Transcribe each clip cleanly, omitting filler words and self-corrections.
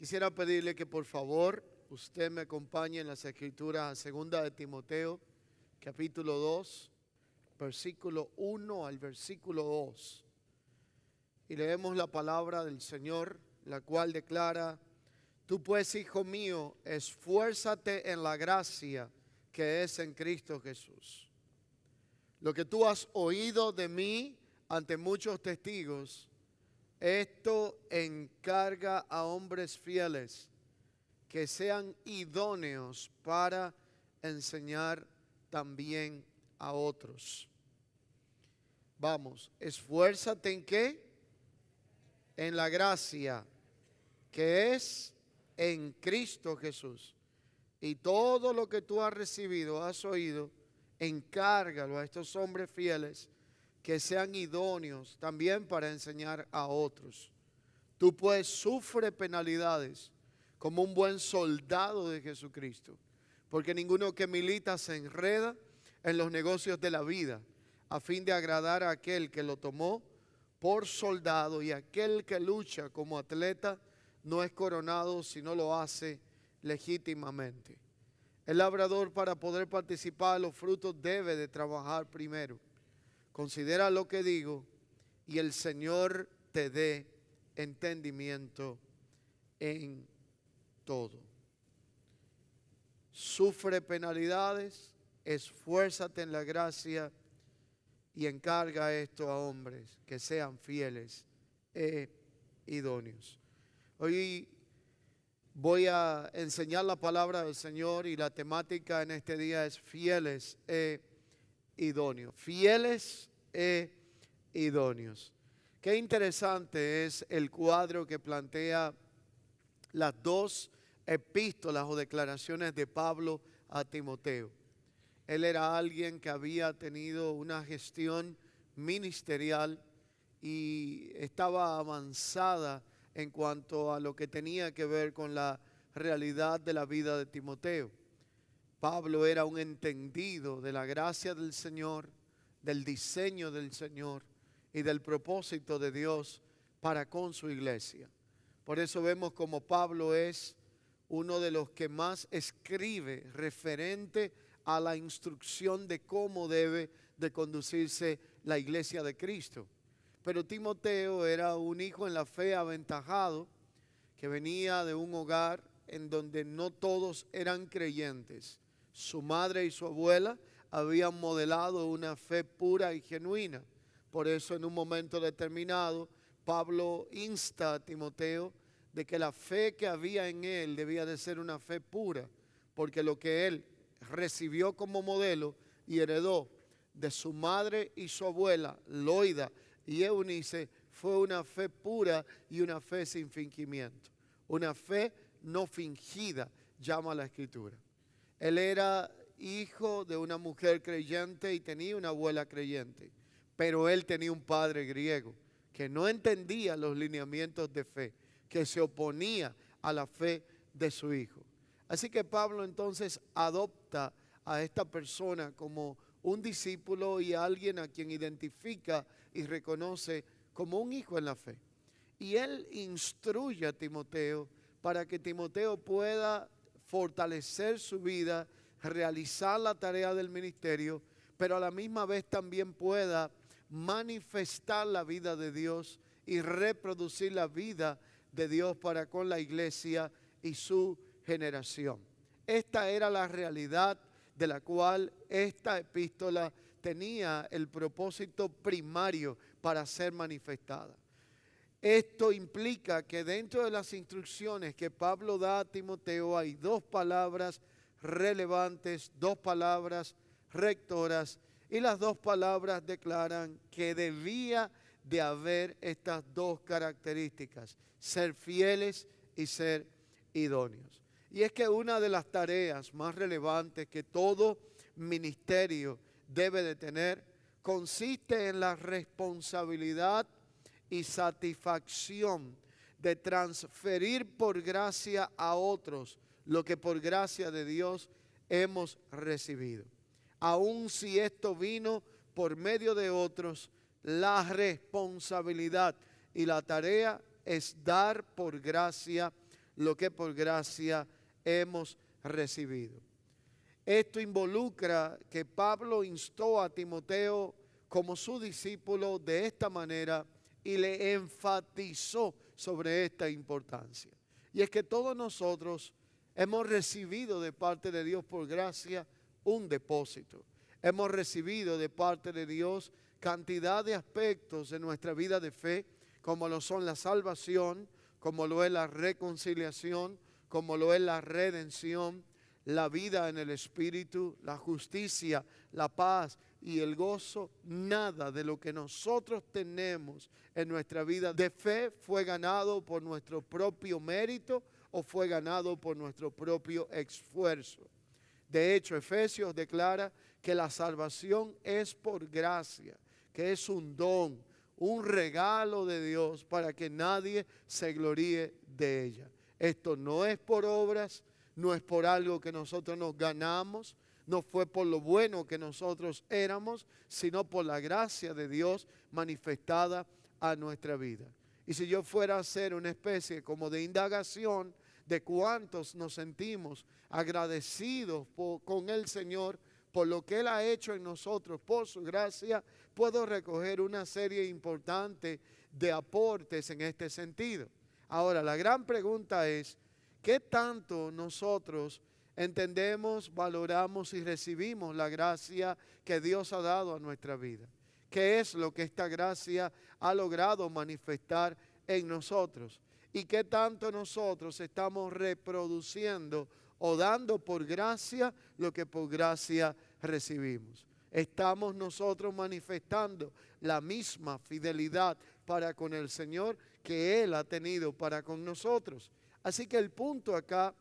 Quisiera pedirle que por favor usted me acompañe en las escrituras a segunda de Timoteo, capítulo 2, versículo 1 al versículo 2. Y leemos la palabra del Señor, la cual declara: Tú pues, hijo mío, esfuérzate en la gracia que es en Cristo Jesús. Lo que tú has oído de mí ante muchos testigos, esto encarga a hombres fieles que sean idóneos para enseñar también a otros. Vamos, esfuérzate ¿en qué? En la gracia que es en Cristo Jesús. Y todo lo que tú has recibido, has oído, encárgalo a estos hombres fieles que sean idóneos también para enseñar a otros. Tú pues sufre penalidades como un buen soldado de Jesucristo, porque ninguno que milita se enreda en los negocios de la vida, a fin de agradar a aquel que lo tomó por soldado, y aquel que lucha como atleta no es coronado si no lo hace legítimamente. El labrador, para poder participar de los frutos, debe de trabajar primero. Considera lo que digo, y el Señor te dé entendimiento en todo. Sufre penalidades, esfuérzate en la gracia y encarga esto a hombres que sean fieles e idóneos. Hoy voy a enseñar la palabra del Señor y la temática en este día es fieles e idóneos. Fieles e idóneos. Qué interesante es el cuadro que plantea las dos epístolas o declaraciones de Pablo a Timoteo. Él era alguien que había tenido una gestión ministerial y estaba avanzada en cuanto a lo que tenía que ver con la realidad de la vida de Timoteo. Pablo era un entendido de la gracia del Señor, del diseño del Señor y del propósito de Dios para con su iglesia. Por eso vemos como Pablo es uno de los que más escribe referente a la instrucción de cómo debe de conducirse la iglesia de Cristo. Pero Timoteo era un hijo en la fe aventajado, que venía de un hogar en donde no todos eran creyentes. Su madre y su abuela habían modelado una fe pura y genuina. Por eso en un momento determinado, Pablo insta a Timoteo de que la fe que había en él debía de ser una fe pura, porque lo que él recibió como modelo y heredó de su madre y su abuela, Loida y Eunice, fue una fe pura y una fe sin fingimiento. Una fe no fingida, llama la Escritura. Él era hijo de una mujer creyente y tenía una abuela creyente, pero él tenía un padre griego que no entendía los lineamientos de fe, que se oponía a la fe de su hijo. Así que Pablo entonces adopta a esta persona como un discípulo y a alguien a quien identifica y reconoce como un hijo en la fe. Y él instruye a Timoteo para que Timoteo pueda fortalecer su vida, realizar la tarea del ministerio, pero a la misma vez también pueda manifestar la vida de Dios y reproducir la vida de Dios para con la iglesia y su generación. Esta era la realidad de la cual esta epístola tenía el propósito primario para ser manifestada. Esto implica que dentro de las instrucciones que Pablo da a Timoteo hay dos palabras relevantes, dos palabras rectoras, y las dos palabras declaran que debía de haber estas dos características: ser fieles y ser idóneos. Y es que una de las tareas más relevantes que todo ministerio debe de tener consiste en la responsabilidad y satisfacción de transferir por gracia a otros lo que por gracia de Dios hemos recibido. Aun si esto vino por medio de otros, la responsabilidad y la tarea es dar por gracia lo que por gracia hemos recibido. Esto involucra que Pablo instó a Timoteo como su discípulo de esta manera y le enfatizó sobre esta importancia. Y es que todos nosotros hemos recibido de parte de Dios por gracia un depósito. Hemos recibido de parte de Dios cantidad de aspectos de nuestra vida de fe, como lo son la salvación, como lo es la reconciliación, como lo es la redención, la vida en el Espíritu, la justicia, la paz y el gozo. Nada de lo que nosotros tenemos en nuestra vida de fe fue ganado por nuestro propio mérito o fue ganado por nuestro propio esfuerzo. De hecho, Efesios declara que la salvación es por gracia, que es un don, un regalo de Dios para que nadie se gloríe de ella. Esto no es por obras, no es por algo que nosotros nos ganamos, no fue por lo bueno que nosotros éramos, sino por la gracia de Dios manifestada a nuestra vida. Y si yo fuera a hacer una especie como de indagación de cuántos nos sentimos agradecidos con el Señor por lo que Él ha hecho en nosotros, por su gracia, puedo recoger una serie importante de aportes en este sentido. Ahora, la gran pregunta es, ¿qué tanto nosotros entendemos, valoramos y recibimos la gracia que Dios ha dado a nuestra vida? ¿Qué es lo que esta gracia ha logrado manifestar en nosotros? ¿Y qué tanto nosotros estamos reproduciendo o dando por gracia lo que por gracia recibimos? ¿Estamos nosotros manifestando la misma fidelidad para con el Señor que Él ha tenido para con nosotros? Así que el punto acá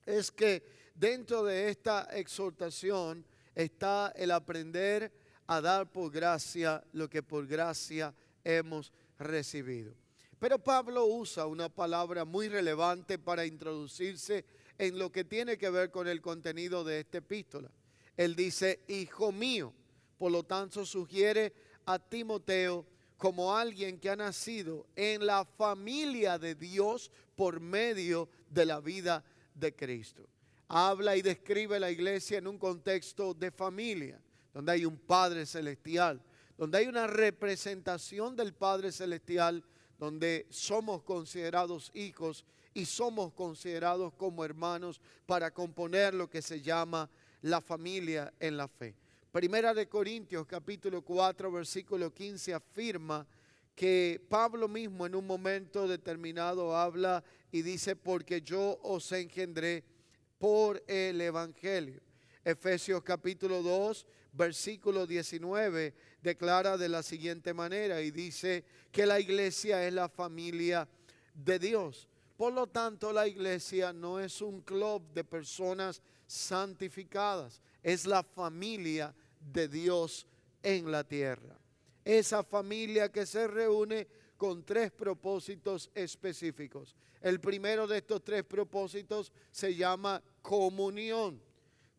es que dentro de esta exhortación está el aprender a dar por gracia lo que por gracia hemos recibido. Pero Pablo usa una palabra muy relevante para introducirse en lo que tiene que ver con el contenido de esta epístola. Él dice, hijo mío. Por lo tanto, sugiere a Timoteo como alguien que ha nacido en la familia de Dios por medio de la vida de Cristo. Habla y describe la iglesia en un contexto de familia, donde hay un Padre Celestial, donde hay una representación del Padre Celestial, donde somos considerados hijos y somos considerados como hermanos para componer lo que se llama la familia en la fe. Primera de Corintios capítulo 4 versículo 15 afirma que Pablo mismo en un momento determinado habla y dice, porque yo os engendré por el Evangelio. Efesios capítulo 2 versículo 19 declara de la siguiente manera y dice que la iglesia es la familia de Dios. Por lo tanto, la iglesia no es un club de personas santificadas, es la familia de Dios en la tierra. Esa familia que se reúne con tres propósitos específicos. El primero de estos tres propósitos se llama comunión.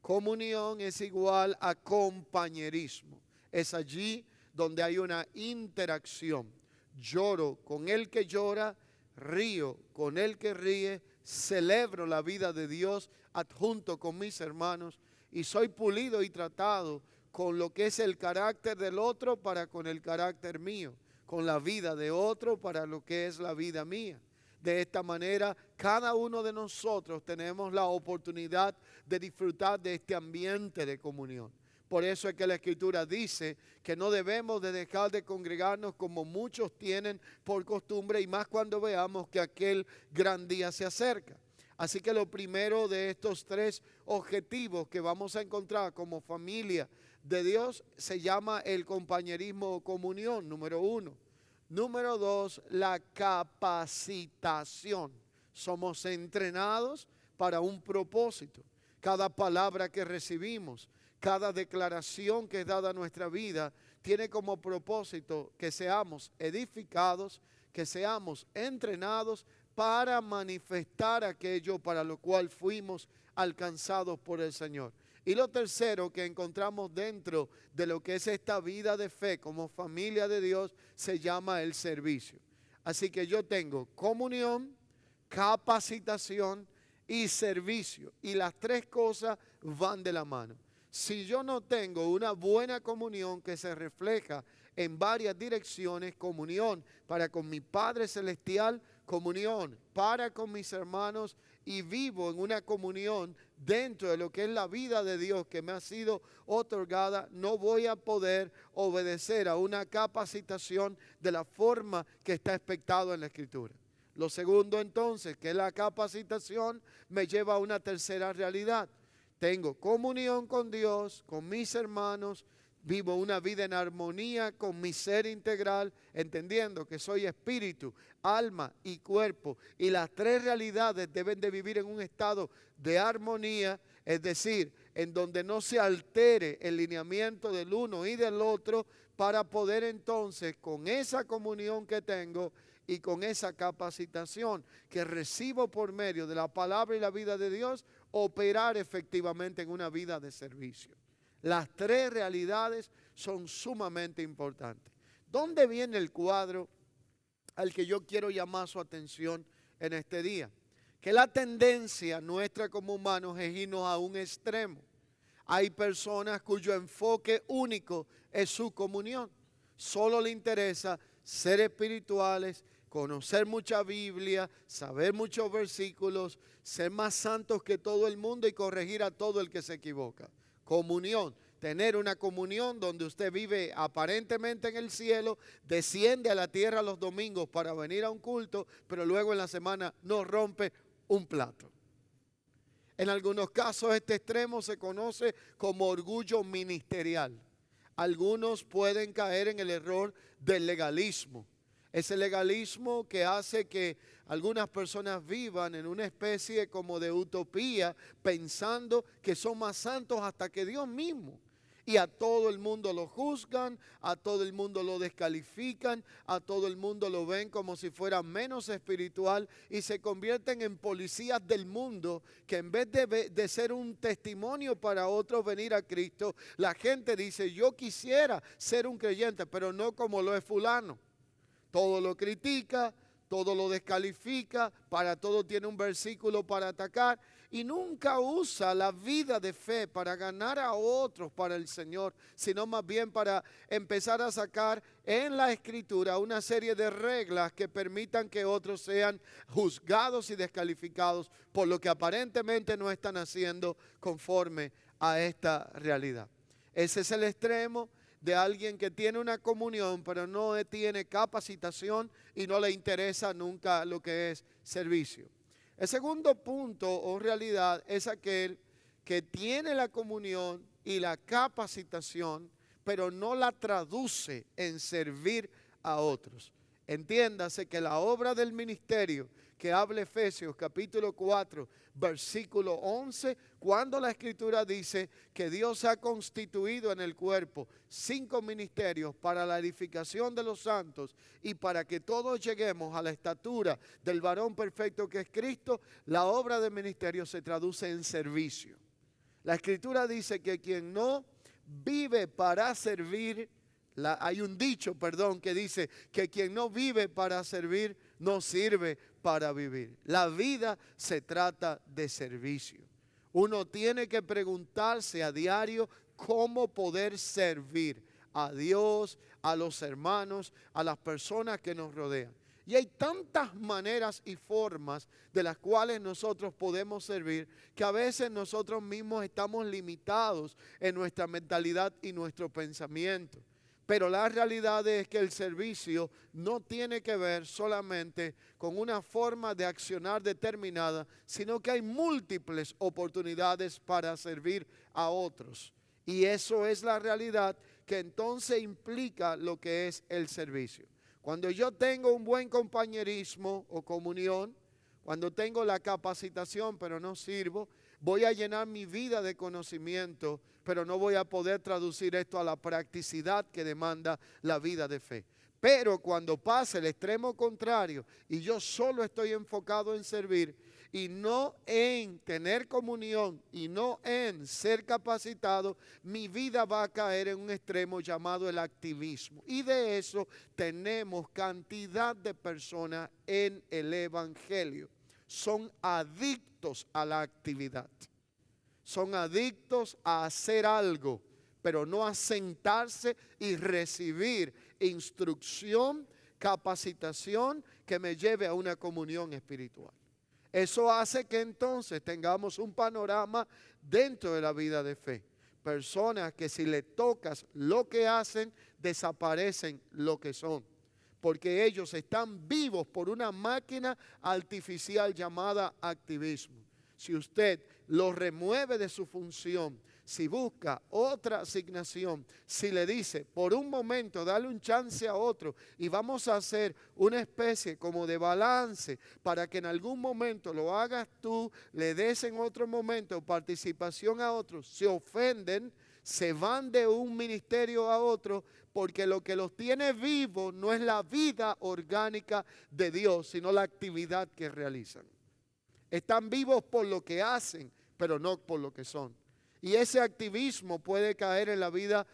Comunión es igual a compañerismo. Es allí donde hay una interacción. Lloro con el que llora, río con el que ríe, celebro la vida de Dios adjunto con mis hermanos y soy pulido y tratado con lo que es el carácter del otro para con el carácter mío, con la vida de otro para lo que es la vida mía. De esta manera, cada uno de nosotros tenemos la oportunidad de disfrutar de este ambiente de comunión. Por eso es que la Escritura dice que no debemos de dejar de congregarnos como muchos tienen por costumbre y más cuando veamos que aquel gran día se acerca. Así que lo primero de estos tres objetivos que vamos a encontrar como familia de Dios se llama el compañerismo o comunión, número 1. Número 2, la capacitación. Somos entrenados para un propósito. Cada palabra que recibimos, cada declaración que es dada a nuestra vida, tiene como propósito que seamos edificados, que seamos entrenados para manifestar aquello para lo cual fuimos alcanzados por el Señor. Y lo tercero que encontramos dentro de lo que es esta vida de fe como familia de Dios se llama el servicio. Así que yo tengo comunión, capacitación y servicio. Y las tres cosas van de la mano. Si yo no tengo una buena comunión que se refleja en varias direcciones, comunión para con mi Padre Celestial, comunión para con mis hermanos, y vivo en una comunión dentro de lo que es la vida de Dios que me ha sido otorgada, no voy a poder obedecer a una capacitación de la forma que está expectado en la Escritura. Lo segundo entonces, que es la capacitación, me lleva a una tercera realidad. Tengo comunión con Dios, con mis hermanos, vivo una vida en armonía con mi ser integral, entendiendo que soy espíritu, alma y cuerpo. Y las tres realidades deben de vivir en un estado de armonía, es decir, en donde no se altere el lineamiento del uno y del otro, para poder entonces, con esa comunión que tengo y con esa capacitación que recibo por medio de la palabra y la vida de Dios, operar efectivamente en una vida de servicio. Las tres realidades son sumamente importantes. ¿Dónde viene el cuadro al que yo quiero llamar su atención en este día? Que la tendencia nuestra como humanos es irnos a un extremo. Hay personas cuyo enfoque único es su comunión. Solo le interesa ser espirituales, conocer mucha Biblia, saber muchos versículos, ser más santos que todo el mundo y corregir a todo el que se equivoca. Comunión, tener una comunión donde usted vive aparentemente en el cielo, desciende a la tierra los domingos para venir a un culto, pero luego en la semana no rompe un plato. En algunos casos este extremo se conoce como orgullo ministerial. Algunos pueden caer en el error del legalismo. Ese legalismo que hace que algunas personas vivan en una especie como de utopía, pensando que son más santos hasta que Dios mismo. Y a todo el mundo lo juzgan, a todo el mundo lo descalifican, a todo el mundo lo ven como si fuera menos espiritual y se convierten en policías del mundo, que en vez de ser un testimonio para otros venir a Cristo, la gente dice: yo quisiera ser un creyente, pero no como lo es fulano. Todo lo critica, todo lo descalifica, para todo tiene un versículo para atacar y nunca usa la vida de fe para ganar a otros para el Señor, sino más bien para empezar a sacar en la Escritura una serie de reglas que permitan que otros sean juzgados y descalificados por lo que aparentemente no están haciendo conforme a esta realidad. Ese es el extremo de alguien que tiene una comunión pero no tiene capacitación y no le interesa nunca lo que es servicio. El segundo punto o realidad es aquel que tiene la comunión y la capacitación pero no la traduce en servir a otros. Entiéndase que la obra del ministerio que habla Efesios capítulo 4 versículo 11, cuando la Escritura dice que Dios ha constituido en el cuerpo 5 ministerios para la edificación de los santos y para que todos lleguemos a la estatura del varón perfecto que es Cristo, la obra del ministerio se traduce en servicio. La Escritura dice que quien no vive para servir, hay un dicho, que dice que quien no vive para servir, no sirve para vivir. La vida se trata de servicio. Uno tiene que preguntarse a diario cómo poder servir a Dios, a los hermanos, a las personas que nos rodean. Y hay tantas maneras y formas de las cuales nosotros podemos servir que a veces nosotros mismos estamos limitados en nuestra mentalidad y nuestro pensamiento. Pero la realidad es que el servicio no tiene que ver solamente con una forma de accionar determinada, sino que hay múltiples oportunidades para servir a otros. Y eso es la realidad que entonces implica lo que es el servicio. Cuando yo tengo un buen compañerismo o comunión, cuando tengo la capacitación pero no sirvo, voy a llenar mi vida de conocimiento, pero no voy a poder traducir esto a la practicidad que demanda la vida de fe. Pero cuando pase el extremo contrario y yo solo estoy enfocado en servir y no en tener comunión y no en ser capacitado, mi vida va a caer en un extremo llamado el activismo. Y de eso tenemos cantidad de personas en el Evangelio. son adictos a la actividad. Son adictos a hacer algo, pero no a sentarse y recibir instrucción, capacitación que me lleve a una comunión espiritual. Eso hace que entonces tengamos un panorama dentro de la vida de fe. Personas que si le tocas lo que hacen, desaparecen lo que son. Porque ellos están vivos por una máquina artificial llamada activismo. Si usted lo remueve de su función, si busca otra asignación, si le dice por un momento dale un chance a otro y vamos a hacer una especie como de balance para que en algún momento lo hagas tú, le des en otro momento participación a otros, se ofenden, se van de un ministerio a otro, porque lo que los tiene vivos no es la vida orgánica de Dios, sino la actividad que realizan. Están vivos por lo que hacen, pero no por lo que son. Y ese activismo puede caer en la vida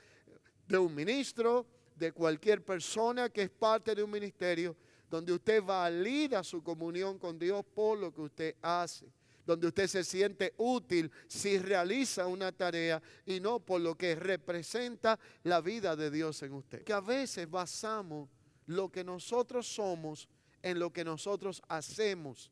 de un ministro, de cualquier persona que es parte de un ministerio, donde usted valida su comunión con Dios por lo que usted hace, donde usted se siente útil si realiza una tarea y no por lo que representa la vida de Dios en usted. Que a veces basamos lo que nosotros somos en lo que nosotros hacemos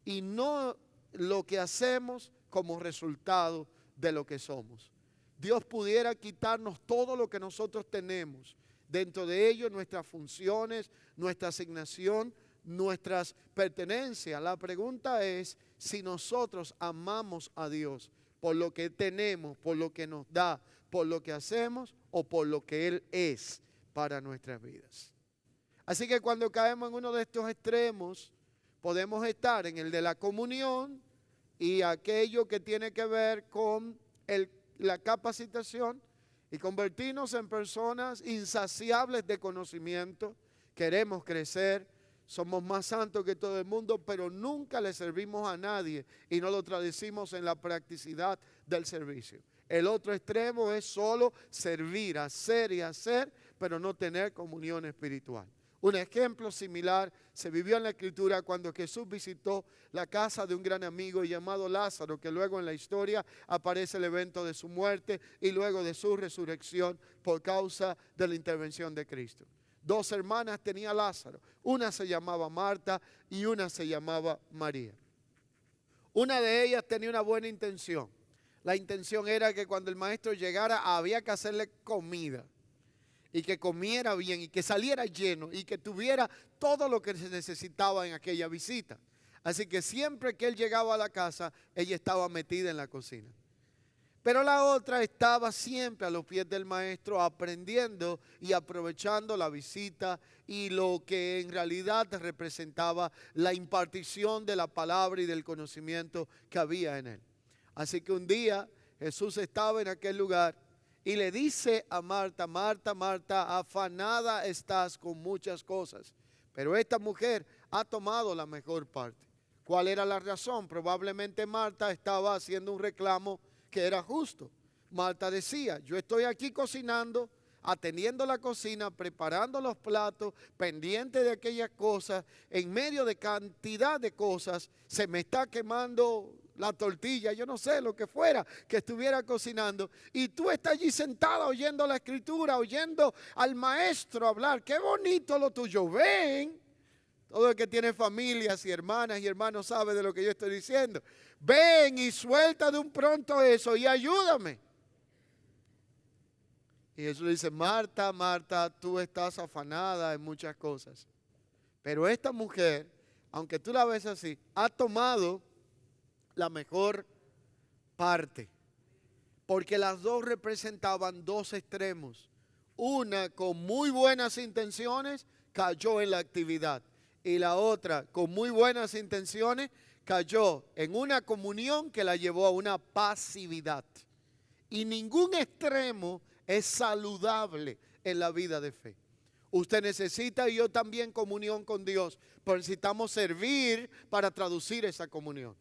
y no lo que hacemos como resultado de lo que somos. Dios pudiera quitarnos todo lo que nosotros tenemos, dentro de ello nuestras funciones, nuestra asignación, nuestras pertenencias. La pregunta es si nosotros amamos a Dios por lo que tenemos, por lo que nos da, por lo que hacemos o por lo que Él es para nuestras vidas. Así que cuando caemos en uno de estos extremos, podemos estar en el de la comunión y aquello que tiene que ver con la capacitación y convertirnos en personas insaciables de conocimiento. Queremos crecer, somos más santos que todo el mundo, pero nunca le servimos a nadie y no lo traducimos en la practicidad del servicio. El otro extremo es solo servir, hacer y hacer, pero no tener comunión espiritual. Un ejemplo similar se vivió en la Escritura cuando Jesús visitó la casa de un gran amigo llamado Lázaro, que luego en la historia aparece el evento de su muerte y luego de su resurrección por causa de la intervención de Cristo. Dos hermanas tenía Lázaro, una se llamaba Marta y una se llamaba María. Una de ellas tenía una buena intención. La intención era que cuando el maestro llegara había que hacerle comida. Y que comiera bien y que saliera lleno y que tuviera todo lo que se necesitaba en aquella visita. Así que siempre que él llegaba a la casa, ella estaba metida en la cocina. Pero la otra estaba siempre a los pies del maestro aprendiendo y aprovechando la visita y lo que en realidad representaba la impartición de la palabra y del conocimiento que había en él. Así que un día Jesús estaba en aquel lugar y le dice a Marta, Marta, Marta, afanada estás con muchas cosas, pero esta mujer ha tomado la mejor parte. ¿Cuál era la razón? Probablemente Marta estaba haciendo un reclamo que era justo. Marta decía, yo estoy aquí cocinando, atendiendo la cocina, preparando los platos, pendiente de aquellas cosas, en medio de cantidad de cosas, se me está quemando la tortilla, yo no sé, lo que fuera que estuviera cocinando, y tú estás allí sentada oyendo la Escritura, oyendo al maestro hablar. Qué bonito lo tuyo. Ven, todo el que tiene familias y hermanas y hermanos sabe de lo que yo estoy diciendo. Ven y suelta de un pronto eso y ayúdame. Y Jesús dice, Marta, Marta, tú estás afanada en muchas cosas, pero esta mujer, aunque tú la ves así, ha tomado la mejor parte, porque las dos representaban dos extremos. Una con muy buenas intenciones cayó en la actividad y la otra con muy buenas intenciones cayó en una comunión que la llevó a una pasividad. Y ningún extremo es saludable en la vida de fe. Usted necesita y yo también comunión con Dios, pero necesitamos servir para traducir esa comunión.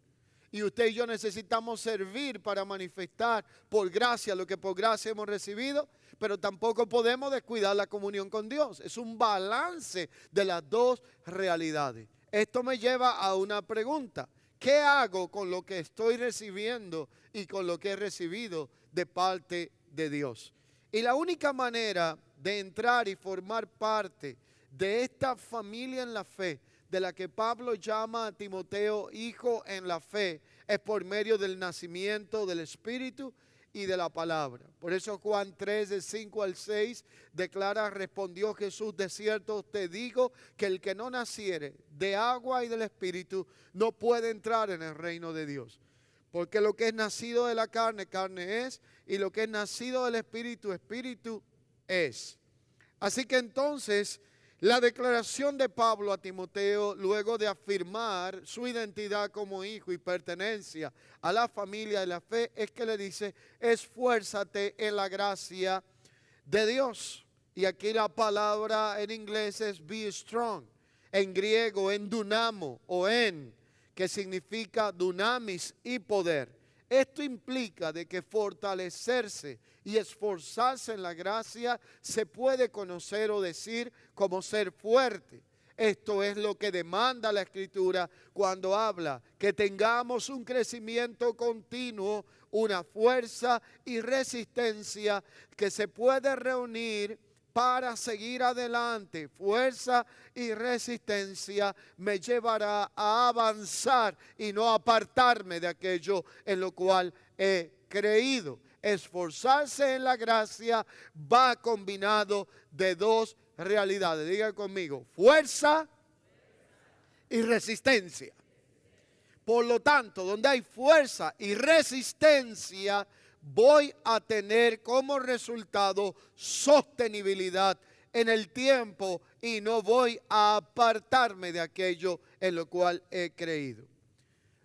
Y usted y yo necesitamos servir para manifestar por gracia lo que por gracia hemos recibido, pero tampoco podemos descuidar la comunión con Dios. Es un balance de las dos realidades. Esto me lleva a una pregunta. ¿Qué hago con lo que estoy recibiendo y con lo que he recibido de parte de Dios? Y la única manera de entrar y formar parte de esta familia en la fe, de la que Pablo llama a Timoteo hijo en la fe, es por medio del nacimiento del Espíritu y de la palabra. Por eso Juan 3, de 5 al 6, declara: respondió Jesús, de cierto te digo que el que no naciere de agua y del Espíritu no puede entrar en el reino de Dios. Porque lo que es nacido de la carne, carne es, y lo que es nacido del Espíritu, Espíritu es. Así que entonces, la declaración de Pablo a Timoteo, luego de afirmar su identidad como hijo y pertenencia a la familia de la fe, es que le dice: esfuérzate en la gracia de Dios. Y aquí la palabra en inglés es be strong, en griego en dunamo o en, que significa dunamis y poder. Esto implica de que fortalecerse y esforzarse en la gracia se puede conocer o decir como ser fuerte. Esto es lo que demanda la Escritura cuando habla que tengamos un crecimiento continuo, una fuerza y resistencia que se puede reunir para seguir adelante. Fuerza y resistencia me llevará a avanzar y no apartarme de aquello en lo cual he creído. Esforzarse en la gracia va combinado de dos realidades. Diga conmigo: fuerza y resistencia. Por lo tanto, donde hay fuerza y resistencia, voy a tener como resultado sostenibilidad en el tiempo y no voy a apartarme de aquello en lo cual he creído.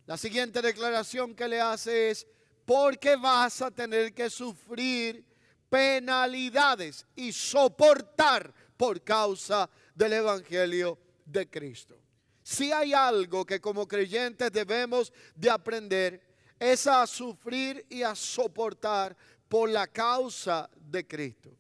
La siguiente declaración que le hace es: porque vas a tener que sufrir penalidades y soportar por causa del Evangelio de Cristo. Si hay algo que como creyentes debemos de aprender, es a sufrir y a soportar por la causa de Cristo.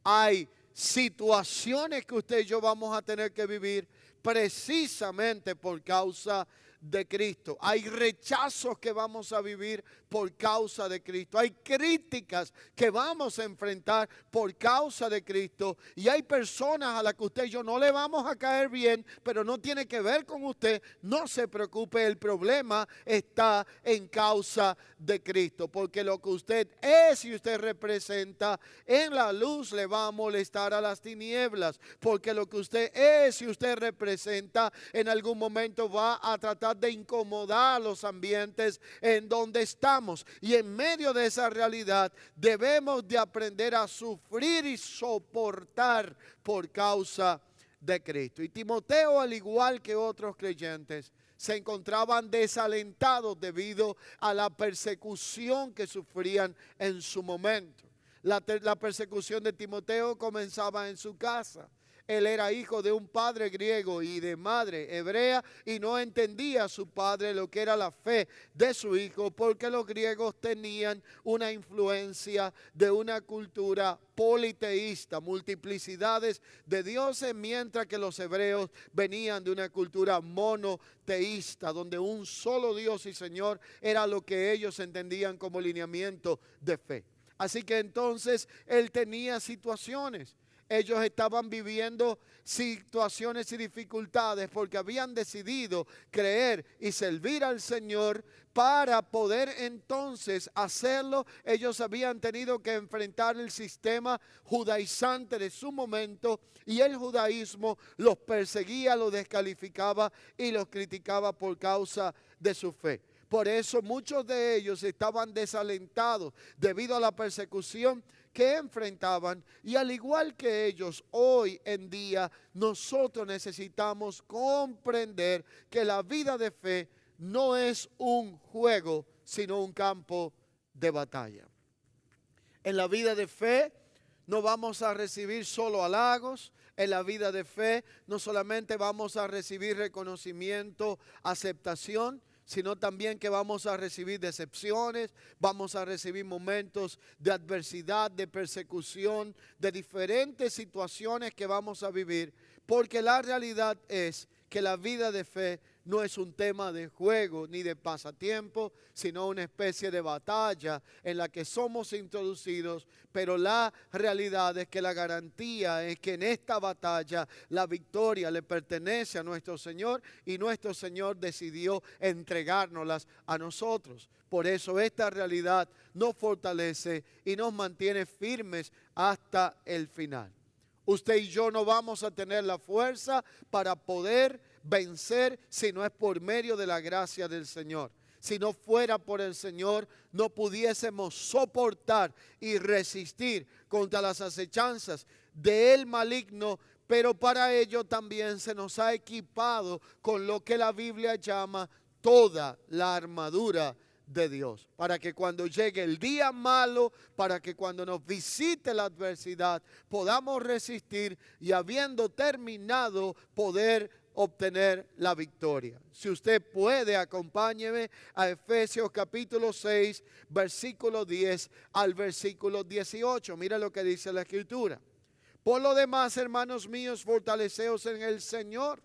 Hay situaciones que usted y yo vamos a tener que vivir precisamente por causa de Cristo. Hay rechazos que vamos a vivir por causa de Cristo. Hay críticas que vamos a enfrentar por causa de Cristo. Y hay personas a las que usted y yo no le vamos a caer bien, pero no tiene que ver con usted. No se preocupe, el problema está en causa de Cristo. Porque lo que usted es y usted representa en la luz le va a molestar a las tinieblas. Porque lo que usted es y usted representa en algún momento va a tratar de incomodar los ambientes en donde estamos. Y en medio de esa realidad debemos de aprender a sufrir y soportar por causa de Cristo. Y Timoteo, al igual que otros creyentes, se encontraban desalentados debido a la persecución que sufrían en su momento. La persecución de Timoteo comenzaba en su casa. Él era hijo de un padre griego y de madre hebrea y no entendía a su padre lo que era la fe de su hijo, porque los griegos tenían una influencia de una cultura politeísta, multiplicidades de dioses, mientras que los hebreos venían de una cultura monoteísta, donde un solo Dios y Señor era lo que ellos entendían como lineamiento de fe. Así que entonces él tenía situaciones. Ellos estaban viviendo situaciones y dificultades porque habían decidido creer y servir al Señor. Para poder entonces hacerlo, ellos habían tenido que enfrentar el sistema judaizante de su momento, y el judaísmo los perseguía, los descalificaba y los criticaba por causa de su fe. Por eso muchos de ellos estaban desalentados debido a la persecución que enfrentaban, y al igual que ellos, hoy en día nosotros necesitamos comprender que la vida de fe no es un juego, sino un campo de batalla. En la vida de fe no vamos a recibir solo halagos. En la vida de fe no solamente vamos a recibir reconocimiento, aceptación, sino también que vamos a recibir decepciones, vamos a recibir momentos de adversidad, de persecución, de diferentes situaciones que vamos a vivir, porque la realidad es que la vida de fe no es un tema de juego ni de pasatiempo, sino una especie de batalla en la que somos introducidos, pero la realidad es que la garantía es que en esta batalla la victoria le pertenece a nuestro Señor y nuestro Señor decidió entregárnoslas a nosotros. Por eso esta realidad nos fortalece y nos mantiene firmes hasta el final. Usted y yo no vamos a tener la fuerza para poder vencer si no es por medio de la gracia del Señor. Si no fuera por el Señor, no pudiésemos soportar y resistir contra las acechanzas del maligno, pero para ello también se nos ha equipado con lo que la Biblia llama toda la armadura de Dios, para que cuando llegue el día malo, para que cuando nos visite la adversidad, podamos resistir y habiendo terminado, poder obtener la victoria. Si usted puede, acompáñeme a Efesios capítulo 6, versículo 10 al versículo 18. Mira lo que dice la Escritura. Por lo demás, hermanos míos, fortaleceos en el Señor,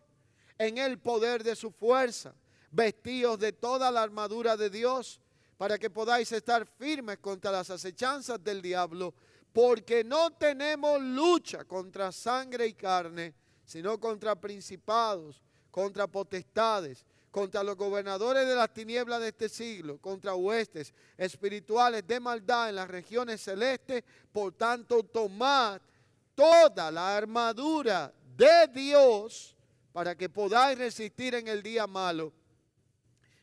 en el poder de su fuerza. Vestíos de toda la armadura de Dios, para que podáis estar firmes contra las acechanzas del diablo, porque no tenemos lucha contra sangre y carne, sino contra principados, contra potestades, contra los gobernadores de las tinieblas de este siglo, contra huestes espirituales de maldad en las regiones celestes. Por tanto, tomad toda la armadura de Dios, para que podáis resistir en el día malo.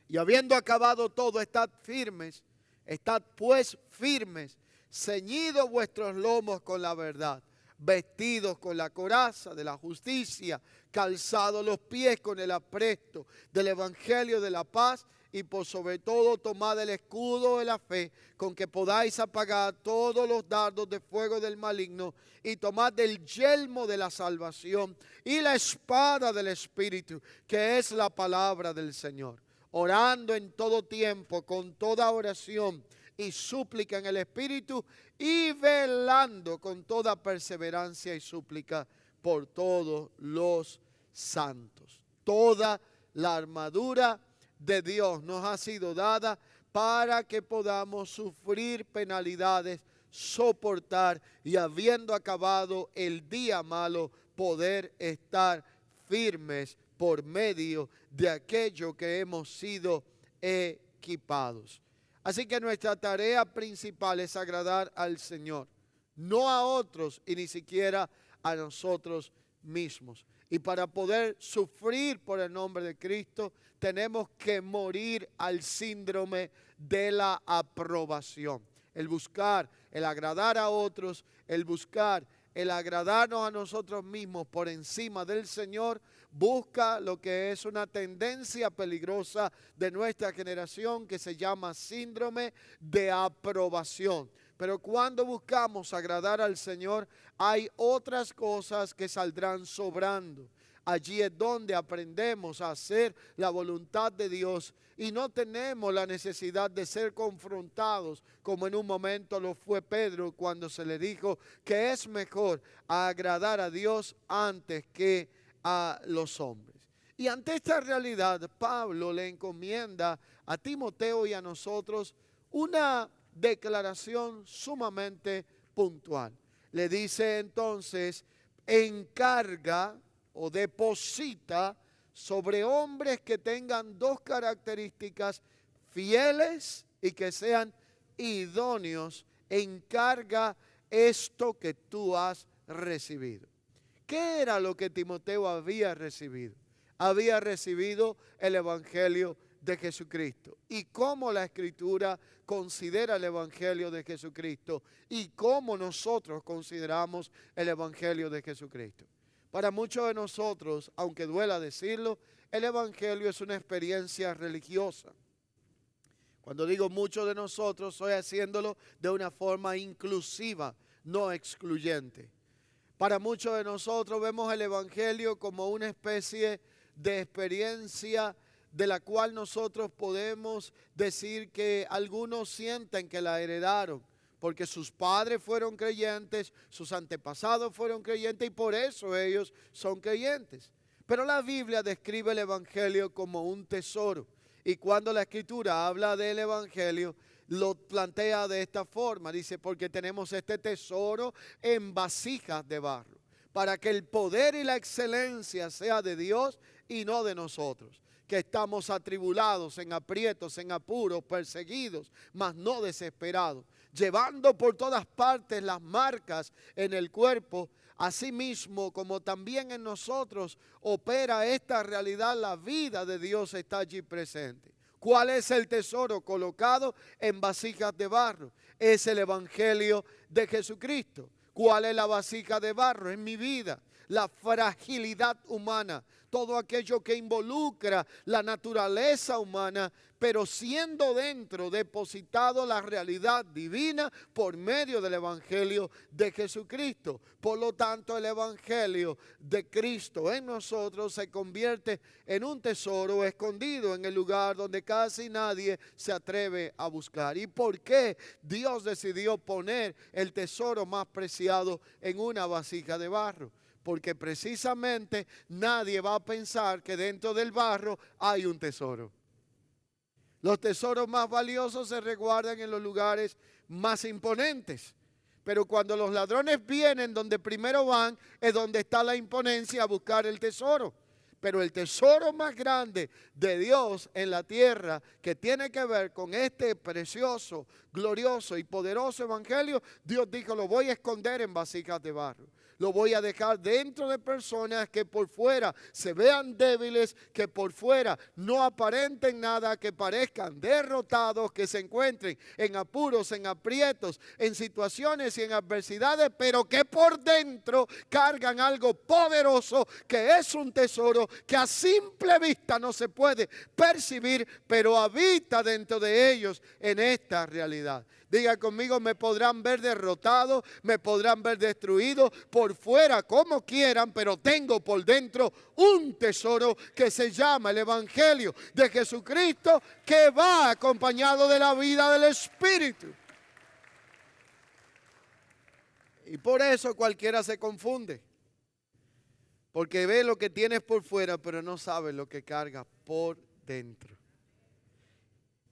Y habiendo acabado todo, estad firmes, estad pues firmes, ceñidos vuestros lomos con la verdad, vestidos con la coraza de la justicia, calzados los pies con el apresto del evangelio de la paz, y por sobre todo tomad el escudo de la fe, con que podáis apagar todos los dardos de fuego del maligno, y tomad el yelmo de la salvación y la espada del Espíritu, que es la palabra del Señor, orando en todo tiempo con toda oración y súplica en el Espíritu, y velando con toda perseverancia y súplica por todos los santos. Toda la armadura de Dios nos ha sido dada para que podamos sufrir penalidades, soportar y habiendo acabado el día malo, poder estar firmes por medio de aquello que hemos sido equipados. Así que nuestra tarea principal es agradar al Señor, no a otros y ni siquiera a nosotros mismos. Y para poder sufrir por el nombre de Cristo, tenemos que morir al síndrome de la aprobación. El buscar, el agradar a otros, el buscar, el agradarnos a nosotros mismos por encima del Señor, busca lo que es una tendencia peligrosa de nuestra generación que se llama síndrome de aprobación. Pero cuando buscamos agradar al Señor, hay otras cosas que saldrán sobrando. Allí es donde aprendemos a hacer la voluntad de Dios y no tenemos la necesidad de ser confrontados como en un momento lo fue Pedro cuando se le dijo que es mejor agradar a Dios antes que a los hombres. Y ante esta realidad, Pablo le encomienda a Timoteo y a nosotros una declaración sumamente puntual. Le dice entonces, encarga o deposita sobre hombres que tengan dos características: fieles y que sean idóneos. Encarga esto que tú has recibido. ¿Qué era lo que Timoteo había recibido? Había recibido el Evangelio de Jesucristo. Y cómo la Escritura considera el Evangelio de Jesucristo y cómo nosotros consideramos el Evangelio de Jesucristo. Para muchos de nosotros, aunque duela decirlo, el Evangelio es una experiencia religiosa. Cuando digo muchos de nosotros, estoy haciéndolo de una forma inclusiva, no excluyente. Para muchos de nosotros vemos el Evangelio como una especie de experiencia de la cual nosotros podemos decir que algunos sienten que la heredaron, porque sus padres fueron creyentes, sus antepasados fueron creyentes y por eso ellos son creyentes. Pero la Biblia describe el Evangelio como un tesoro. Y cuando la Escritura habla del Evangelio, lo plantea de esta forma. Dice, porque tenemos este tesoro en vasijas de barro, para que el poder y la excelencia sea de Dios y no de nosotros, que estamos atribulados, en aprietos, en apuros, perseguidos, mas no desesperados, llevando por todas partes las marcas en el cuerpo. Asimismo, como también en nosotros opera esta realidad, la vida de Dios está allí presente. ¿Cuál es el tesoro colocado en vasijas de barro? Es el Evangelio de Jesucristo. ¿Cuál es la vasija de barro? Es mi vida, la fragilidad humana, todo aquello que involucra la naturaleza humana, pero siendo dentro depositado la realidad divina por medio del Evangelio de Jesucristo. Por lo tanto, el Evangelio de Cristo en nosotros se convierte en un tesoro escondido en el lugar donde casi nadie se atreve a buscar. ¿Y por qué Dios decidió poner el tesoro más preciado en una vasija de barro? Porque precisamente nadie va a pensar que dentro del barro hay un tesoro. Los tesoros más valiosos se resguardan en los lugares más imponentes. Pero cuando los ladrones vienen, donde primero van es donde está la imponencia a buscar el tesoro. Pero el tesoro más grande de Dios en la tierra, que tiene que ver con este precioso, glorioso y poderoso evangelio, Dios dijo, lo voy a esconder en vasijas de barro. Lo voy a dejar dentro de personas que por fuera se vean débiles, que por fuera no aparenten nada, que parezcan derrotados, que se encuentren en apuros, en aprietos, en situaciones y en adversidades, pero que por dentro cargan algo poderoso, que es un tesoro que a simple vista no se puede percibir, pero habita dentro de ellos en esta realidad. Diga conmigo, me podrán ver derrotado, me podrán ver destruido por fuera como quieran, pero tengo por dentro un tesoro que se llama el Evangelio de Jesucristo, que va acompañado de la vida del Espíritu. Y por eso cualquiera se confunde, porque ve lo que tienes por fuera, pero no sabe lo que carga por dentro.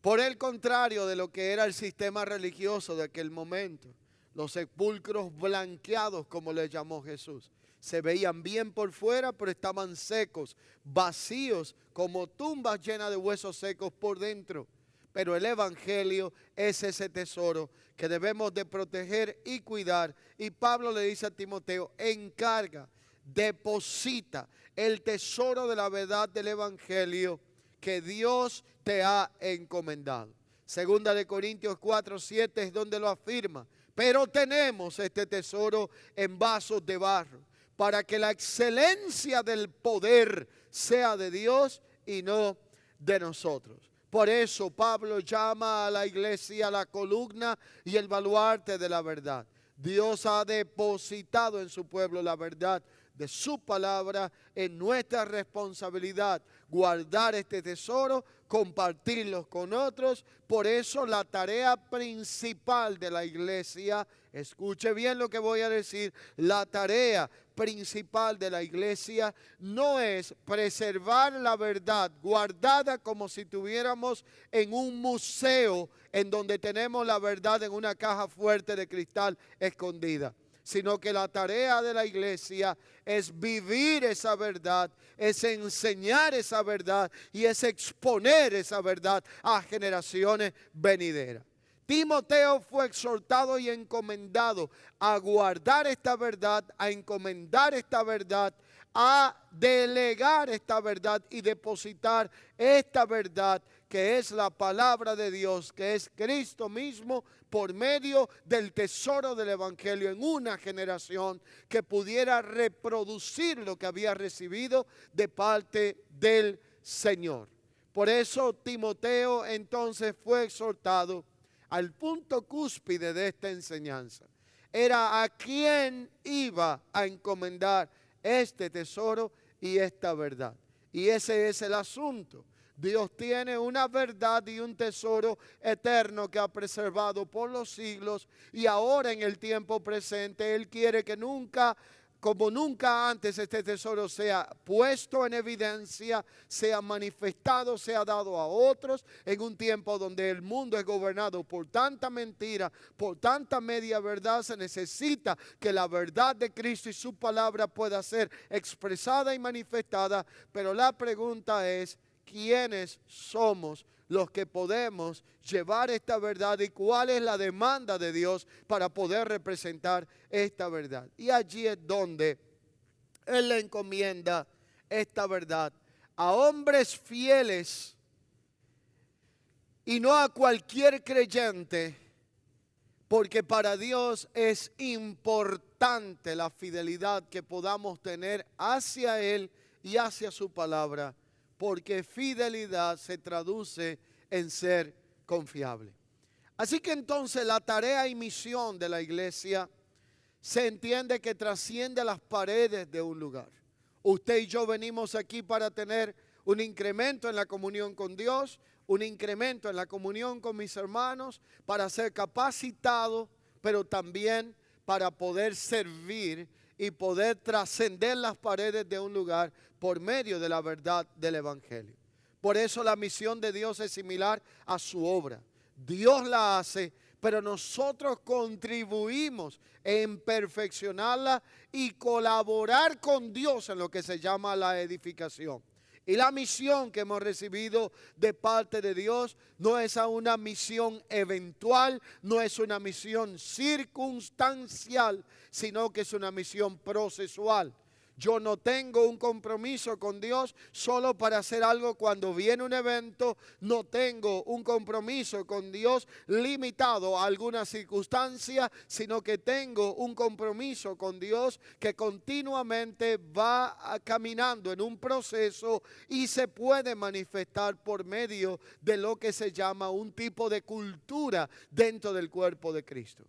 Por el contrario de lo que era el sistema religioso de aquel momento, los sepulcros blanqueados, como les llamó Jesús, se veían bien por fuera, pero estaban secos, vacíos, como tumbas llenas de huesos secos por dentro. Pero el Evangelio es ese tesoro que debemos de proteger y cuidar. Y Pablo le dice a Timoteo, encarga, deposita el tesoro de la verdad del Evangelio que Dios te ha encomendado. Segunda de Corintios 4:7 es donde lo afirma. Pero tenemos este tesoro en vasos de barro, para que la excelencia del poder sea de Dios y no de nosotros. Por eso Pablo llama a la iglesia la columna y el baluarte de la verdad. Dios ha depositado en su pueblo la verdad de su palabra, en nuestra responsabilidad guardar este tesoro, compartirlos con otros. Por eso la tarea principal de la iglesia, escuche bien lo que voy a decir, la tarea principal de la iglesia no es preservar la verdad guardada como si tuviéramos en un museo en donde tenemos la verdad en una caja fuerte de cristal escondida, sino que la tarea de la iglesia es vivir esa verdad, es enseñar esa verdad y es exponer esa verdad a generaciones venideras. Timoteo fue exhortado y encomendado a guardar esta verdad, a encomendar esta verdad, a delegar esta verdad y depositar esta verdad que es la palabra de Dios, que es Cristo mismo, por medio del tesoro del Evangelio en una generación que pudiera reproducir lo que había recibido de parte del Señor. Por eso Timoteo entonces fue exhortado al punto cúspide de esta enseñanza. Era a quién iba a encomendar este tesoro y esta verdad. Y ese es el asunto. Dios tiene una verdad y un tesoro eterno que ha preservado por los siglos, y ahora en el tiempo presente Él quiere que nunca como nunca antes este tesoro sea puesto en evidencia, sea manifestado, sea dado a otros en un tiempo donde el mundo es gobernado por tanta mentira, por tanta media verdad. Se necesita que la verdad de Cristo y su palabra pueda ser expresada y manifestada, pero la pregunta es, ¿quiénes somos los que podemos llevar esta verdad y cuál es la demanda de Dios para poder representar esta verdad? Y allí es donde Él le encomienda esta verdad a hombres fieles y no a cualquier creyente, porque para Dios es importante la fidelidad que podamos tener hacia Él y hacia su palabra, porque fidelidad se traduce en ser confiable. Así que entonces la tarea y misión de la iglesia se entiende que trasciende las paredes de un lugar. Usted y yo venimos aquí para tener un incremento en la comunión con Dios, un incremento en la comunión con mis hermanos, para ser capacitado, pero también para poder servir y poder trascender las paredes de un lugar por medio de la verdad del Evangelio. Por eso la misión de Dios es similar a su obra. Dios la hace, pero nosotros contribuimos en perfeccionarla y colaborar con Dios en lo que se llama la edificación. Y la misión que hemos recibido de parte de Dios no es una misión eventual, no es una misión circunstancial, sino que es una misión procesual. Yo no tengo un compromiso con Dios solo para hacer algo cuando viene un evento. No tengo un compromiso con Dios limitado a alguna circunstancia, sino que tengo un compromiso con Dios que continuamente va caminando en un proceso y se puede manifestar por medio de lo que se llama un tipo de cultura dentro del cuerpo de Cristo.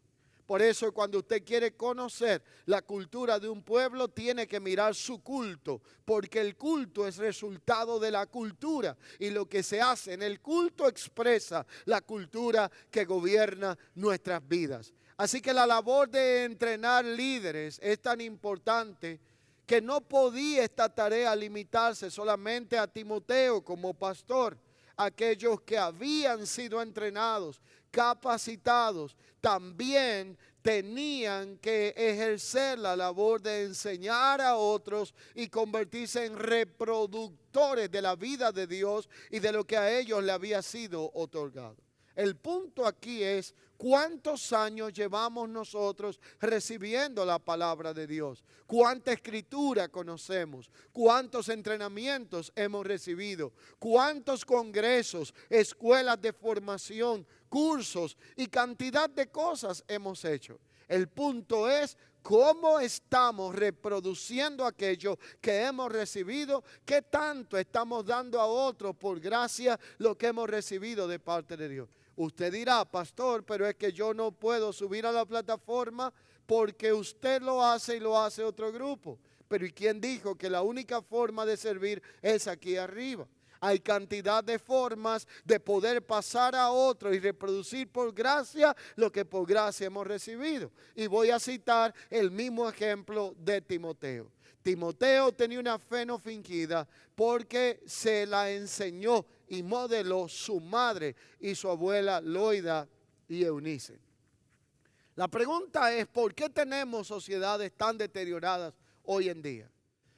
Por eso cuando usted quiere conocer la cultura de un pueblo, tiene que mirar su culto, porque el culto es resultado de la cultura y lo que se hace en el culto expresa la cultura que gobierna nuestras vidas. Así que la labor de entrenar líderes es tan importante que no podía esta tarea limitarse solamente a Timoteo como pastor. Aquellos que habían sido entrenados, capacitados, también tenían que ejercer la labor de enseñar a otros y convertirse en reproductores de la vida de Dios y de lo que a ellos le había sido otorgado. El punto aquí es cuántos años llevamos nosotros recibiendo la palabra de Dios, cuánta escritura conocemos, cuántos entrenamientos hemos recibido, cuántos congresos, escuelas de formación, cursos y cantidad de cosas hemos hecho. El punto es cómo estamos reproduciendo aquello que hemos recibido, qué tanto estamos dando a otros por gracia lo que hemos recibido de parte de Dios. Usted dirá, pastor, pero es que yo no puedo subir a la plataforma porque usted lo hace y lo hace otro grupo. Pero ¿y quién dijo que la única forma de servir es aquí arriba? Hay cantidad de formas de poder pasar a otro y reproducir por gracia lo que por gracia hemos recibido. Y voy a citar el mismo ejemplo de Timoteo. Timoteo tenía una fe no fingida porque se la enseñó y modeló su madre y su abuela Loida y Eunice. La pregunta es, ¿por qué tenemos sociedades tan deterioradas hoy en día?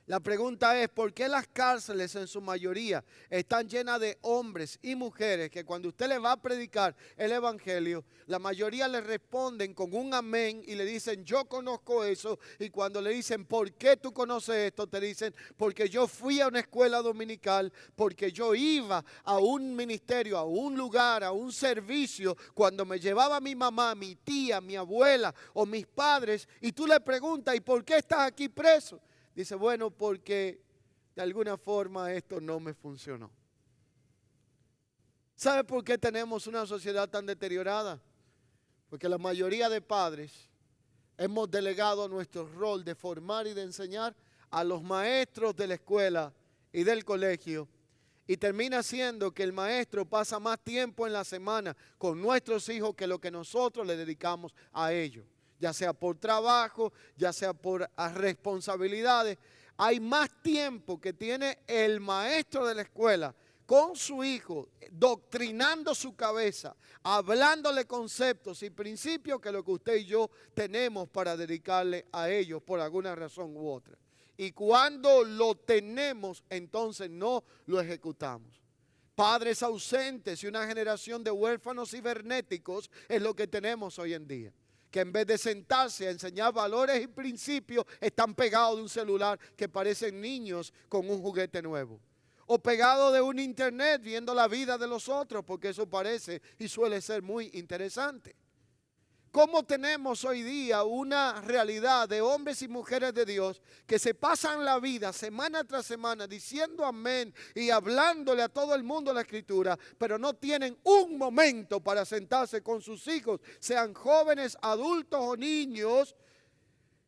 La pregunta es, ¿por qué las cárceles en su mayoría están llenas de hombres y mujeres que cuando usted le va a predicar el evangelio, la mayoría le responden con un amén y le dicen, yo conozco eso, y cuando le dicen, ¿por qué tú conoces esto? Te dicen, porque yo fui a una escuela dominical, porque yo iba a un ministerio, a un lugar, a un servicio, cuando me llevaba mi mamá, mi tía, mi abuela o mis padres, y tú le preguntas, ¿y por qué estás aquí preso? Dice, bueno, porque de alguna forma esto no me funcionó. ¿Sabe por qué tenemos una sociedad tan deteriorada? Porque la mayoría de padres hemos delegado nuestro rol de formar y de enseñar a los maestros de la escuela y del colegio. Y termina siendo que el maestro pasa más tiempo en la semana con nuestros hijos que lo que nosotros le dedicamos a ellos. ya sea por trabajo, ya sea por responsabilidades. Hay más tiempo que tiene el maestro de la escuela con su hijo, doctrinando su cabeza, hablándole conceptos y principios que lo que usted y yo tenemos para dedicarle a ellos por alguna razón u otra. Y cuando lo tenemos, entonces no lo ejecutamos. Padres ausentes y una generación de huérfanos cibernéticos es lo que tenemos hoy en día. Que en vez de sentarse a enseñar valores y principios, están pegados de un celular que parecen niños con un juguete nuevo. O pegados de un internet viendo la vida de los otros, porque eso parece y suele ser muy interesante. ¿Cómo tenemos hoy día una realidad de hombres y mujeres de Dios que se pasan la vida semana tras semana diciendo amén y hablándole a todo el mundo la Escritura, pero no tienen un momento para sentarse con sus hijos, sean jóvenes, adultos o niños,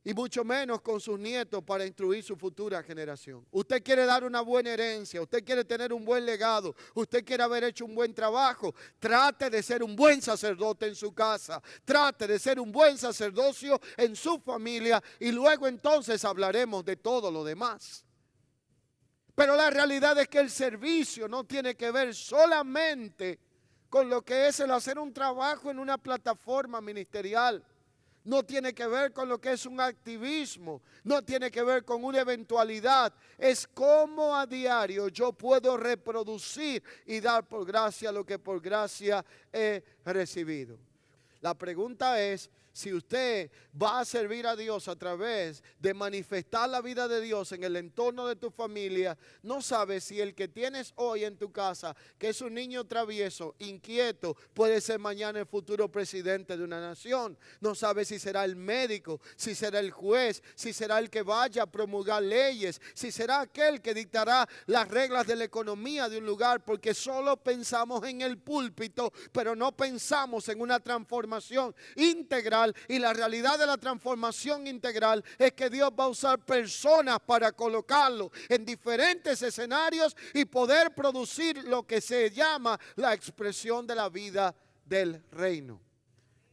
y mucho menos con sus nietos para instruir su futura generación? Usted quiere dar una buena herencia, usted quiere tener un buen legado, usted quiere haber hecho un buen trabajo. Trate de ser un buen sacerdote en su casa, trate de ser un buen sacerdocio en su familia y luego entonces hablaremos de todo lo demás. Pero la realidad es que el servicio no tiene que ver solamente con lo que es el hacer un trabajo en una plataforma ministerial. No tiene que ver con lo que es un activismo, no tiene que ver con una eventualidad. Es cómo a diario yo puedo reproducir y dar por gracia lo que por gracia he recibido. La pregunta es si usted va a servir a Dios a través de manifestar la vida de Dios en el entorno de tu familia. No sabes si el que tienes hoy en tu casa, que es un niño travieso, inquieto, puede ser mañana el futuro presidente de una nación. No sabes si será el médico, si será el juez, si será el que vaya a promulgar leyes, si será aquel que dictará las reglas de la economía de un lugar, porque solo pensamos en el púlpito, pero no pensamos en una transformación integral. Y la realidad de la transformación integral es que Dios va a usar personas para colocarlo en diferentes escenarios y poder producir lo que se llama la expresión de la vida del reino.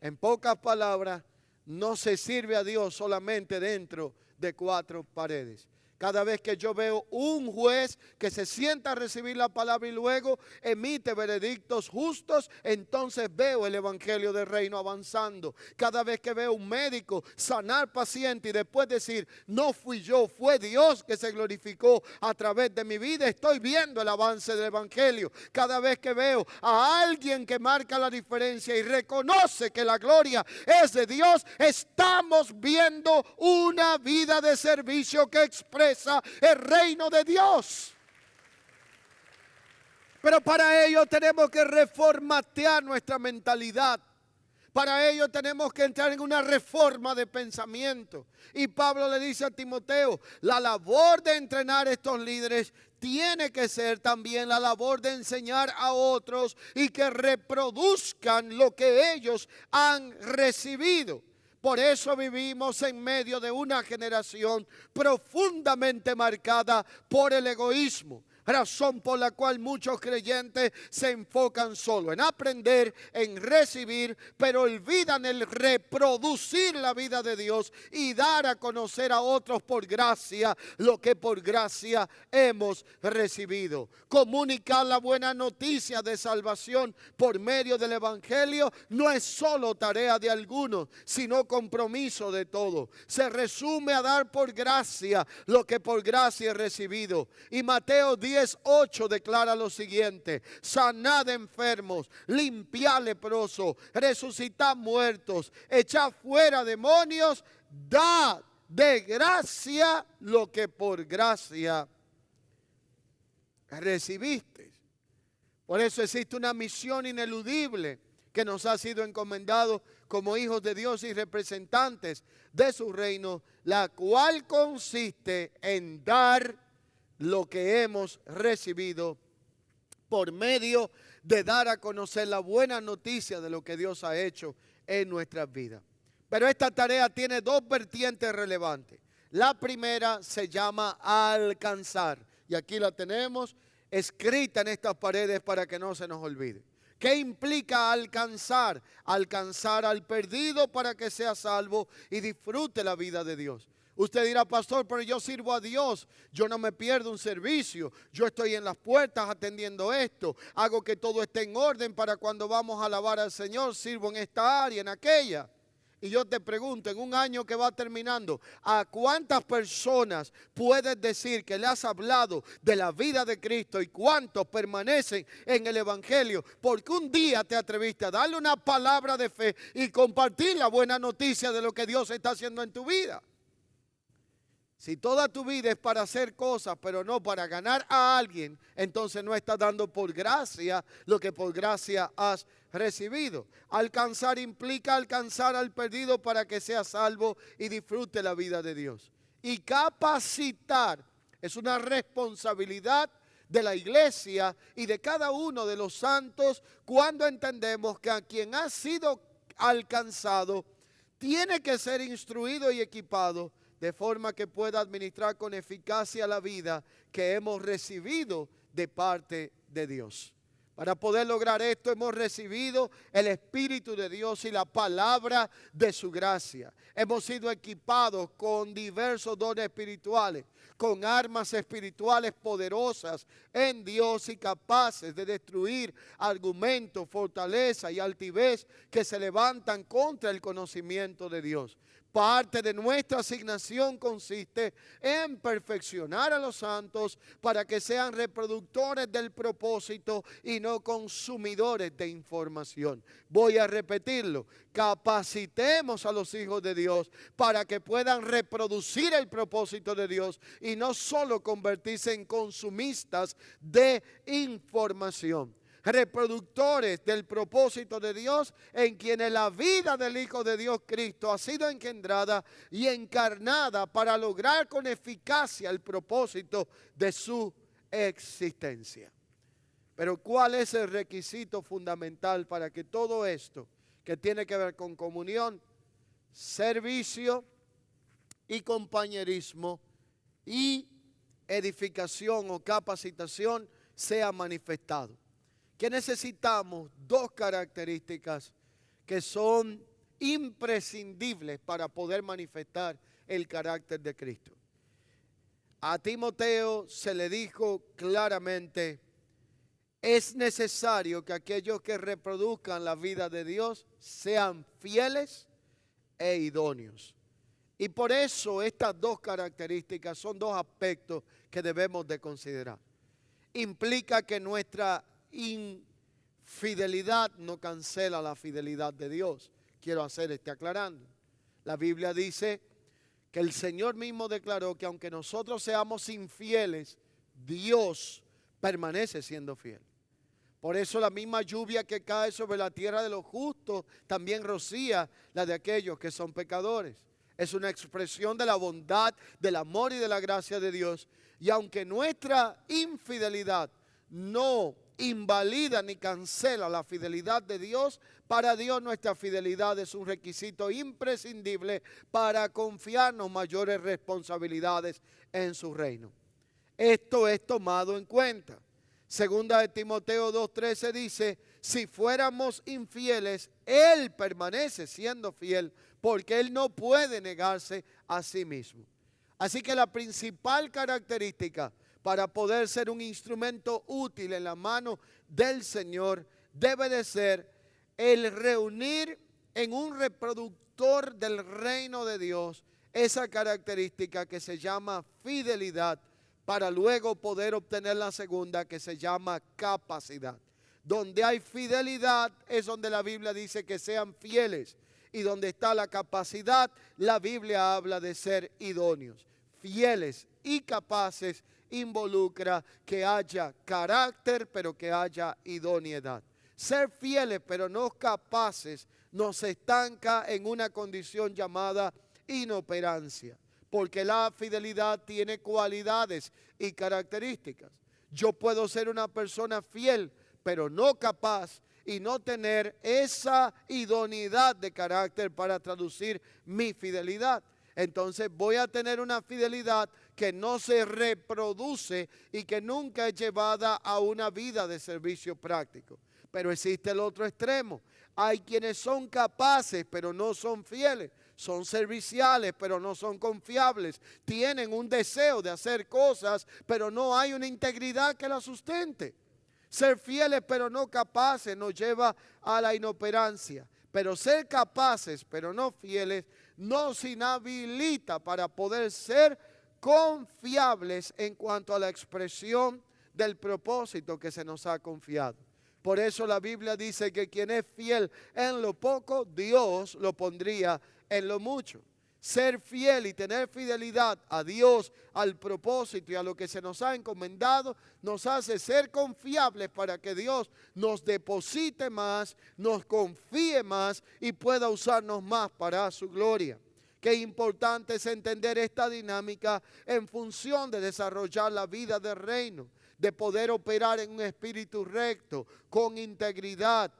En pocas palabras, no se sirve a Dios solamente dentro de cuatro paredes. Cada vez que yo veo un juez que se sienta a recibir la palabra y luego emite veredictos justos, entonces veo el evangelio del reino avanzando. Cada vez que veo un médico sanar paciente y después decir, no fui yo, fue Dios que se glorificó a través de mi vida, estoy viendo el avance del evangelio. Cada vez que veo a alguien que marca la diferencia y reconoce que la gloria es de Dios, estamos viendo una vida de servicio que expresa el reino de Dios. Pero para ello tenemos que reformatear nuestra mentalidad. Para ello tenemos que entrar en una reforma de pensamiento. Y Pablo le dice a Timoteo, la labor de entrenar a estos líderes tiene que ser también la labor de enseñar a otros y que reproduzcan lo que ellos han recibido. Por eso vivimos en medio de una generación profundamente marcada por el egoísmo. Razón por la cual muchos creyentes se enfocan solo en aprender, en recibir, pero olvidan el reproducir la vida de Dios y dar a conocer a otros por gracia lo que por gracia hemos recibido. Comunicar la buena noticia de salvación por medio del evangelio no es solo tarea de algunos, sino compromiso de todos. Se resume a dar por gracia lo que por gracia he recibido. Y Mateo 10:8 declara lo siguiente: sanad enfermos, limpiad leprosos, resucitad muertos, echad fuera demonios, dad de gracia lo que por gracia recibiste. Por eso existe una misión ineludible que nos ha sido encomendado como hijos de Dios y representantes de su reino, la cual consiste en dar lo que hemos recibido por medio de dar a conocer la buena noticia de lo que Dios ha hecho en nuestras vidas. Pero esta tarea tiene dos vertientes relevantes. La primera se llama alcanzar, y aquí la tenemos escrita en estas paredes para que no se nos olvide. ¿Qué implica alcanzar? Alcanzar al perdido para que sea salvo y disfrute la vida de Dios. Usted dirá, pastor, pero yo sirvo a Dios, yo no me pierdo un servicio, yo estoy en las puertas atendiendo esto, hago que todo esté en orden para cuando vamos a alabar al Señor, sirvo en esta área, en aquella. Y yo te pregunto, en un año que va terminando, ¿a cuántas personas puedes decir que le has hablado de la vida de Cristo y cuántos permanecen en el Evangelio? Porque un día te atreviste a darle una palabra de fe y compartir la buena noticia de lo que Dios está haciendo en tu vida. Si toda tu vida es para hacer cosas, pero no para ganar a alguien, entonces no estás dando por gracia lo que por gracia has recibido. Alcanzar implica alcanzar al perdido para que sea salvo y disfrute la vida de Dios. Y capacitar es una responsabilidad de la iglesia y de cada uno de los santos cuando entendemos que a quien ha sido alcanzado tiene que ser instruido y equipado de forma que pueda administrar con eficacia la vida que hemos recibido de parte de Dios. Para poder lograr esto hemos recibido el Espíritu de Dios y la palabra de su gracia. Hemos sido equipados con diversos dones espirituales, con armas espirituales poderosas en Dios y capaces de destruir argumentos, fortaleza y altivez que se levantan contra el conocimiento de Dios. Parte de nuestra asignación consiste en perfeccionar a los santos para que sean reproductores del propósito y no consumidores de información. Voy a repetirlo. Capacitemos a los hijos de Dios para que puedan reproducir el propósito de Dios y no solo convertirse en consumistas de información. Reproductores del propósito de Dios en quienes la vida del Hijo de Dios Cristo ha sido engendrada y encarnada para lograr con eficacia el propósito de su existencia. Pero ¿cuál es el requisito fundamental para que todo esto que tiene que ver con comunión, servicio y compañerismo y edificación o capacitación sea manifestado? Que necesitamos dos características que son imprescindibles para poder manifestar el carácter de Cristo. A Timoteo se le dijo claramente, es necesario que aquellos que reproduzcan la vida de Dios sean fieles e idóneos. Y por eso estas dos características son dos aspectos que debemos de considerar. Implica que nuestra infidelidad no cancela la fidelidad de Dios. Quiero hacer este aclarando. La Biblia dice que el Señor mismo declaró que aunque nosotros seamos infieles, Dios permanece siendo fiel. Por eso la misma lluvia que cae sobre la tierra de los justos también rocía la de aquellos que son pecadores. Es una expresión de la bondad, del amor y de la gracia de Dios. Y aunque nuestra infidelidad no invalida ni cancela la fidelidad de Dios, para Dios nuestra fidelidad es un requisito imprescindible para confiarnos mayores responsabilidades en su reino. Esto es tomado en cuenta. Segunda de Timoteo 2:13 dice, si fuéramos infieles, Él permanece siendo fiel, porque Él no puede negarse a sí mismo. Así que la principal característica para poder ser un instrumento útil en la mano del Señor debe de ser el reunir en un reproductor del reino de Dios esa característica que se llama fidelidad, para luego poder obtener la segunda que se llama capacidad. Donde hay fidelidad es donde la Biblia dice que sean fieles, y donde está la capacidad, la Biblia habla de ser idóneos. Fieles y capaces involucra que haya carácter, pero que haya idoneidad. Ser fieles pero no capaces nos estanca en una condición llamada inoperancia, porque la fidelidad tiene cualidades y características. Yo puedo ser una persona fiel, pero no capaz y no tener esa idoneidad de carácter para traducir mi fidelidad. Entonces voy a tener una fidelidad que no se reproduce y que nunca es llevada a una vida de servicio práctico. Pero existe el otro extremo. Hay quienes son capaces, pero no son fieles. Son serviciales, pero no son confiables. Tienen un deseo de hacer cosas, pero no hay una integridad que la sustente. Ser fieles, pero no capaces, nos lleva a la inoperancia. Pero ser capaces, pero no fieles, nos inhabilita para poder ser confiables en cuanto a la expresión del propósito que se nos ha confiado. Por eso la Biblia dice que quien es fiel en lo poco, Dios lo pondría en lo mucho. Ser fiel y tener fidelidad a Dios, al propósito y a lo que se nos ha encomendado, nos hace ser confiables para que Dios nos deposite más, nos confíe más y pueda usarnos más para su gloria. Qué importante es entender esta dinámica en función de desarrollar la vida del reino, de poder operar en un espíritu recto, con integridad.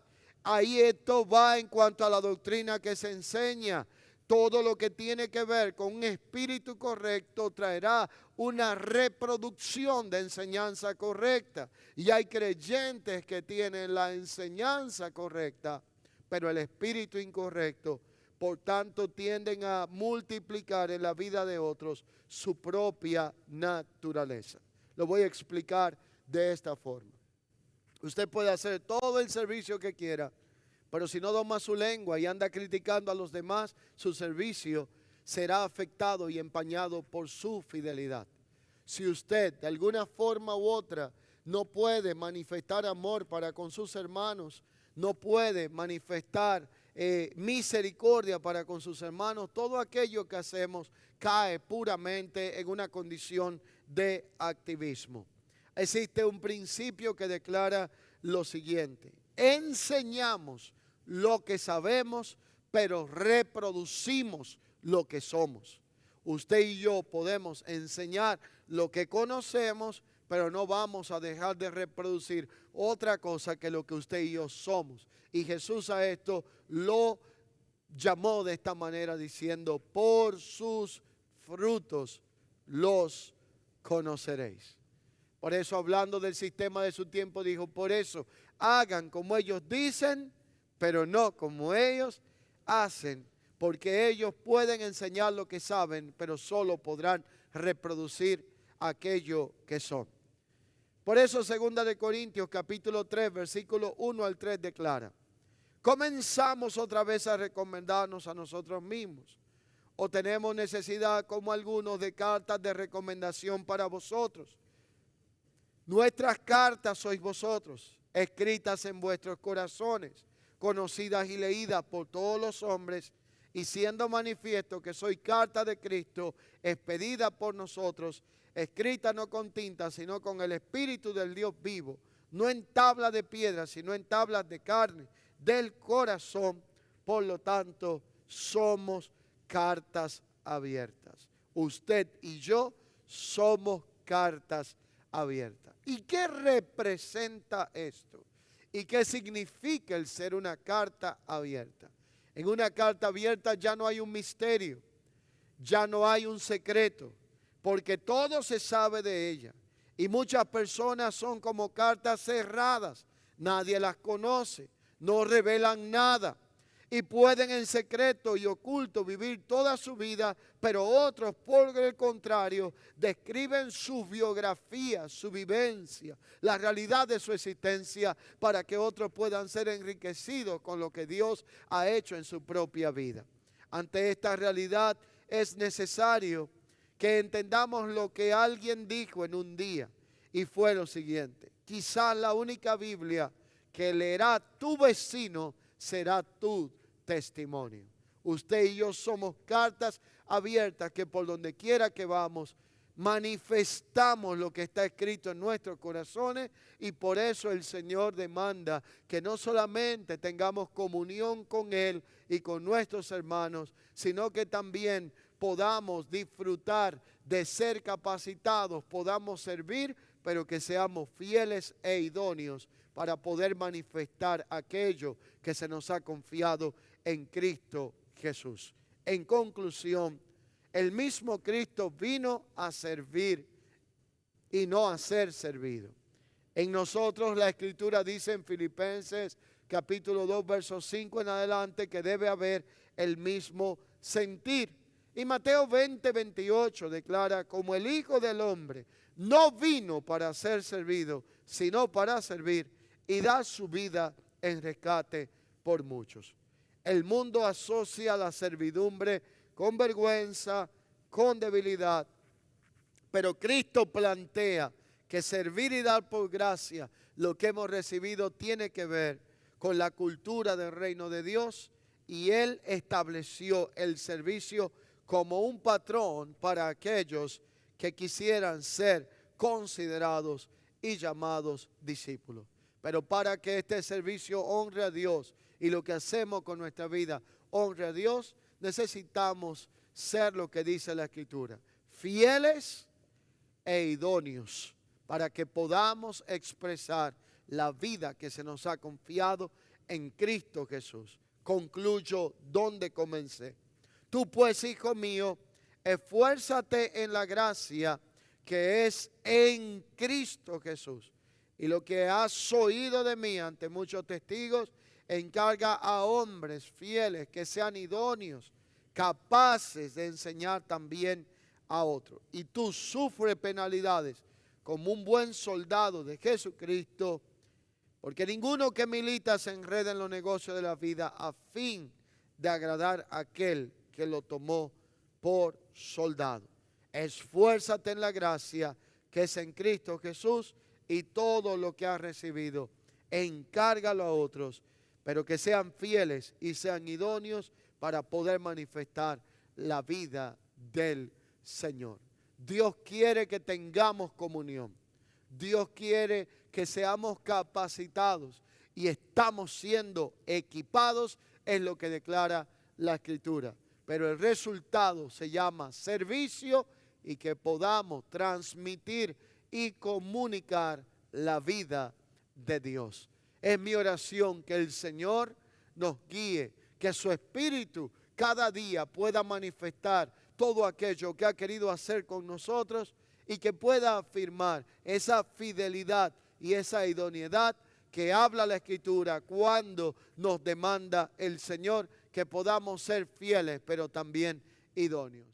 Ahí esto va en cuanto a la doctrina que se enseña. Todo lo que tiene que ver con un espíritu correcto traerá una reproducción de enseñanza correcta. Y hay creyentes que tienen la enseñanza correcta, pero el espíritu incorrecto, por tanto, tienden a multiplicar en la vida de otros su propia naturaleza. Lo voy a explicar de esta forma. Usted puede hacer todo el servicio que quiera, pero si no doma su lengua y anda criticando a los demás, su servicio será afectado y empañado por su fidelidad. Si usted de alguna forma u otra no puede manifestar amor para con sus hermanos, no puede manifestar misericordia para con sus hermanos, todo aquello que hacemos cae puramente en una condición de activismo. Existe un principio que declara lo siguiente: enseñamos lo que sabemos, pero reproducimos lo que somos. Usted y yo podemos enseñar lo que conocemos, pero no vamos a dejar de reproducir otra cosa que lo que usted y yo somos. Y Jesús a esto lo llamó de esta manera diciendo: por sus frutos los conoceréis. Por eso, hablando del sistema de su tiempo, dijo: por eso hagan como ellos dicen, pero no como ellos hacen, porque ellos pueden enseñar lo que saben, pero solo podrán reproducir aquello que son. Por eso 2 Corintios capítulo 3, versículo 1 al 3 declara: ¿comenzamos otra vez a recomendarnos a nosotros mismos? ¿O tenemos necesidad, como algunos, de cartas de recomendación para vosotros? Nuestras cartas sois vosotros, escritas en vuestros corazones, conocidas y leídas por todos los hombres, y siendo manifiesto que soy carta de Cristo, expedida por nosotros, escrita no con tinta, sino con el Espíritu del Dios vivo, no en tablas de piedra, sino en tablas de carne, del corazón. Por lo tanto, somos cartas abiertas. Usted y yo somos cartas abiertas. ¿Y qué representa esto? ¿Y qué significa el ser una carta abierta? En una carta abierta ya no hay un misterio, ya no hay un secreto, porque todo se sabe de ella. Y muchas personas son como cartas cerradas, nadie las conoce, no revelan nada. Y pueden en secreto y oculto vivir toda su vida, pero otros, por el contrario, describen su biografía, su vivencia, la realidad de su existencia, para que otros puedan ser enriquecidos con lo que Dios ha hecho en su propia vida. Ante esta realidad es necesario que entendamos lo que alguien dijo en un día, y fue lo siguiente: quizás la única Biblia que leerá tu vecino será tu testimonio. Usted y yo somos cartas abiertas que por donde quiera que vamos manifestamos lo que está escrito en nuestros corazones, y por eso el Señor demanda que no solamente tengamos comunión con Él y con nuestros hermanos, sino que también podamos disfrutar de ser capacitados, podamos servir, pero que seamos fieles e idóneos para poder manifestar aquello que se nos ha confiado en Cristo Jesús. En conclusión, el mismo Cristo vino a servir y no a ser servido. En nosotros la Escritura dice en Filipenses capítulo 2, verso 5 en adelante, que debe haber el mismo sentir. Y Mateo 20, 28 declara, como el Hijo del Hombre no vino para ser servido, sino para servir y dar su vida en rescate por muchos. El mundo asocia la servidumbre con vergüenza, con debilidad, pero Cristo plantea que servir y dar por gracia lo que hemos recibido tiene que ver con la cultura del reino de Dios, y Él estableció el servicio como un patrón para aquellos que quisieran ser considerados y llamados discípulos. Pero para que este servicio honre a Dios y lo que hacemos con nuestra vida honre a Dios, necesitamos ser lo que dice la Escritura, fieles e idóneos, para que podamos expresar la vida que se nos ha confiado en Cristo Jesús. Concluyo donde comencé. Tú pues, hijo mío, esfuérzate en la gracia que es en Cristo Jesús. Y lo que has oído de mí ante muchos testigos, encarga a hombres fieles que sean idóneos, capaces de enseñar también a otros. Y tú sufre penalidades como un buen soldado de Jesucristo, porque ninguno que milita se enreda en los negocios de la vida a fin de agradar a aquel que lo tomó por soldado. Esfuérzate en la gracia que es en Cristo Jesús, y todo lo que has recibido, encárgalo a otros, pero que sean fieles y sean idóneos para poder manifestar la vida del Señor. Dios quiere que tengamos comunión. Dios quiere que seamos capacitados y estamos siendo equipados, es lo que declara la Escritura. Pero el resultado se llama servicio, y que podamos transmitir y comunicar la vida de Dios. Es mi oración que el Señor nos guíe, que su Espíritu cada día pueda manifestar todo aquello que ha querido hacer con nosotros, y que pueda afirmar esa fidelidad y esa idoneidad que habla la Escritura cuando nos demanda el Señor que podamos ser fieles, pero también idóneos.